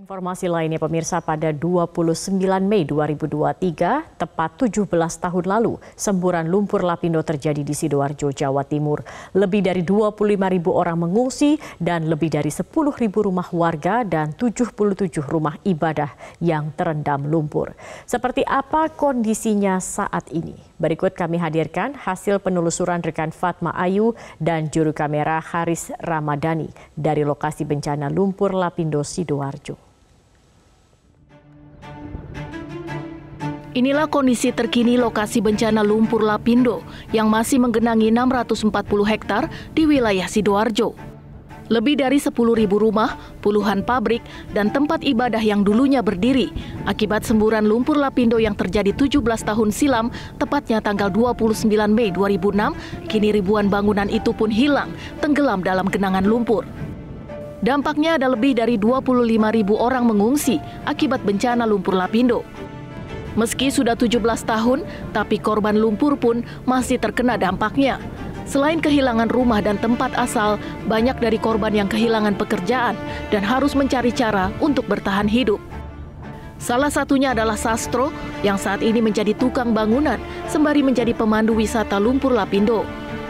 Informasi lainnya pemirsa, pada 29 Mei 2023, tepat 17 tahun lalu, semburan lumpur lapindo terjadi di Sidoarjo, Jawa Timur. Lebih dari 25.000 orang mengungsi dan lebih dari 10.000 rumah warga dan 77 rumah ibadah yang terendam lumpur. Seperti apa kondisinya saat ini? Berikut kami hadirkan hasil penelusuran rekan Fatma Ayu dan juru kamera Haris Ramadhani dari lokasi bencana lumpur lapindo Sidoarjo. Inilah kondisi terkini lokasi bencana lumpur lapindo yang masih menggenangi 640 hektar di wilayah Sidoarjo. Lebih dari 10.000 rumah, puluhan pabrik, dan tempat ibadah yang dulunya berdiri akibat semburan lumpur lapindo yang terjadi 17 tahun silam, tepatnya tanggal 29 Mei 2006, kini ribuan bangunan itu pun hilang, tenggelam dalam genangan lumpur. Dampaknya ada lebih dari 25.000 orang mengungsi akibat bencana lumpur lapindo. Meski sudah 17 tahun, tapi korban lumpur pun masih terkena dampaknya. Selain kehilangan rumah dan tempat asal, banyak dari korban yang kehilangan pekerjaan dan harus mencari cara untuk bertahan hidup. Salah satunya adalah Sastro yang saat ini menjadi tukang bangunan sembari menjadi pemandu wisata lumpur lapindo.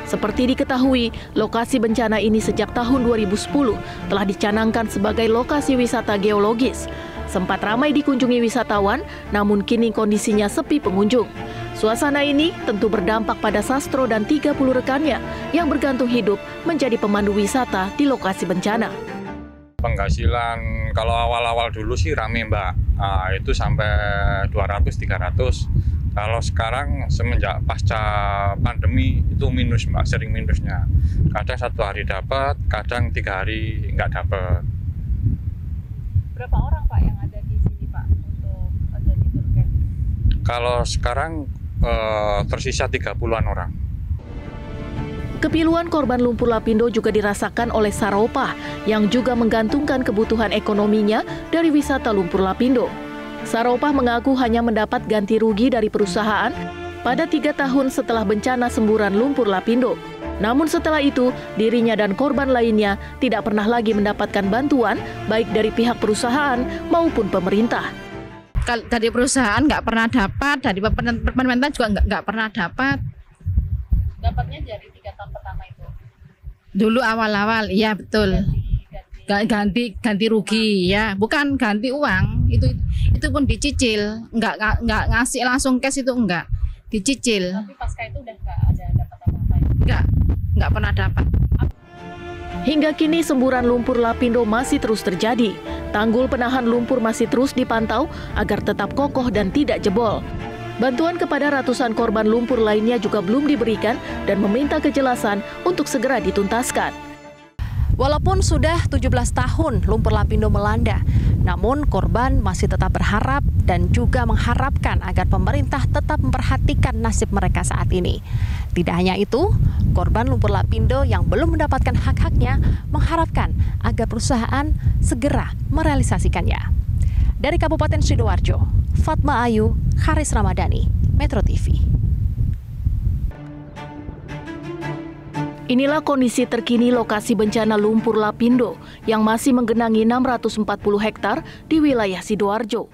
Seperti diketahui, lokasi bencana ini sejak tahun 2010 telah dicanangkan sebagai lokasi wisata geologis. Sempat ramai dikunjungi wisatawan, namun kini kondisinya sepi pengunjung. Suasana ini tentu berdampak pada Sastro dan 30 rekannya yang bergantung hidup menjadi pemandu wisata di lokasi bencana. Penghasilan kalau awal-awal dulu sih rame Mbak, itu sampai 200-300. Kalau sekarang semenjak pasca pandemi itu minus Mbak, sering minusnya. Kadang 1 hari dapat, kadang 3 hari nggak dapat. Berapa orang Pak yang ada di sini Pak untuk ada di Turki? Kalau sekarang tersisa 30-an orang. Kepiluan korban lumpur lapindo juga dirasakan oleh Saropah yang juga menggantungkan kebutuhan ekonominya dari wisata lumpur lapindo. Saropah mengaku hanya mendapat ganti rugi dari perusahaan pada 3 tahun setelah bencana semburan lumpur lapindo. Namun setelah itu, dirinya dan korban lainnya tidak pernah lagi mendapatkan bantuan baik dari pihak perusahaan maupun pemerintah. Kalau dari perusahaan nggak pernah dapat, dari pemerintah juga nggak pernah dapat. Dapatnya dari 3 tahun pertama itu? Dulu awal-awal, iya betul. Ganti rugi, ya bukan ganti uang, itu pun dicicil, nggak ngasih langsung cash, itu enggak, dicicil. Tapi pasca itu udah nggak ada dapat apa-apa ya? Nggak pernah dapat. Hingga kini semburan lumpur lapindo masih terus terjadi. Tanggul penahan lumpur masih terus dipantau agar tetap kokoh dan tidak jebol. Bantuan kepada ratusan korban lumpur lainnya juga belum diberikan dan meminta kejelasan untuk segera dituntaskan. Walaupun sudah 17 tahun lumpur lapindo melanda, namun korban masih tetap berharap dan juga mengharapkan agar pemerintah tetap memperhatikan nasib mereka saat ini. Tidak hanya itu, korban lumpur lapindo yang belum mendapatkan hak-haknya mengharapkan agar perusahaan segera merealisasikannya. Dari Kabupaten Sidoarjo, Fatma Ayu, Haris Ramadhani, Metro TV. Inilah kondisi terkini lokasi bencana lumpur lapindo yang masih menggenangi 640 hektar di wilayah Sidoarjo.